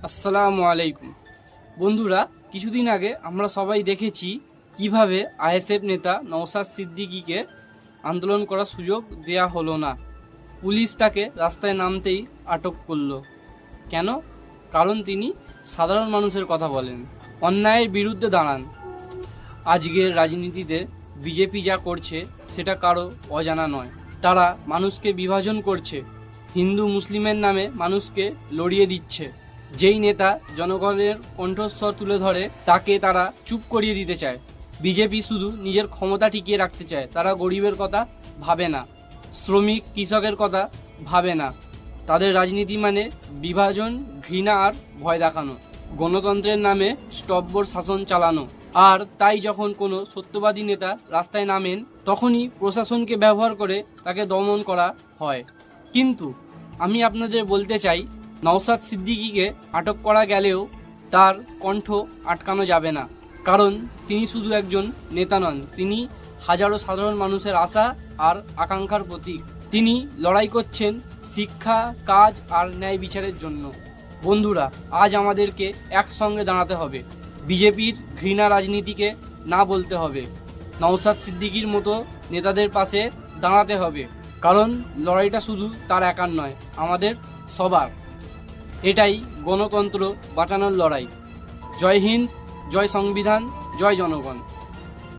আসসালামু আলাইকুম বন্ধুরা, কিছুদিন আগে আমরা সবাই দেখেছি কিভাবে আইএসএফ নেতা নওশাদ সিদ্দিকীকে আন্দোলন করার সুযোগ দেয়া হলো না। পুলিশ তাকে রাস্তায় নামতেই আটক করলো। কেন? কারণ তিনি সাধারণ মানুষের কথা বলেন, অন্যায়ের বিরুদ্ধে দাঁড়ান। আজকের রাজনীতিতে বিজেপি যা করছে সেটা কারো অজানা নয়। তারা মানুষকে বিভাজন করছে, হিন্দু মুসলিমের নামে মানুষকে লড়িয়ে দিচ্ছে। যেই নেতা জনগণের কণ্ঠস্বর তুলে ধরে তাকে তারা চুপ করিয়ে দিতে চায়। বিজেপি শুধু নিজের ক্ষমতা টিকিয়ে রাখতে চায়, তারা গরিবের কথা ভাবে না, শ্রমিক কৃষকের কথা ভাবে না। তাদের রাজনীতি মানে বিভাজন, ঘৃণা আর ভয় দেখানো, গণতন্ত্রের নামে স্তব্ধর শাসন চালানো। আর তাই যখন কোনো সত্যবাদী নেতা রাস্তায় নামেন তখনই প্রশাসনকে ব্যবহার করে তাকে দমন করা হয়। কিন্তু আমি আপনাদের বলতে চাই, নওশাদ সিদ্দিকীকে আটক করা গেলেও তার কণ্ঠ আটকানো যাবে না। কারণ তিনি শুধু একজন নেতা নন, তিনি হাজারো সাধারণ মানুষের আশা আর আকাঙ্ক্ষার প্রতীক। তিনি লড়াই করছেন শিক্ষা, কাজ আর ন্যায় বিচারের জন্য। বন্ধুরা, আজ আমাদেরকে একসঙ্গে দাঁড়াতে হবে। বিজেপির ঘৃণা রাজনীতিকে না বলতে হবে। নওশাদ সিদ্দিকীর মতো নেতাদের পাশে দাঁড়াতে হবে। কারণ লড়াইটা শুধু তার একার নয়, আমাদের সবার। এটাই গণতন্ত্র বাঁচানোর লড়াই। জয় হিন্দ, জয় সংবিধান, জয় জনগণ।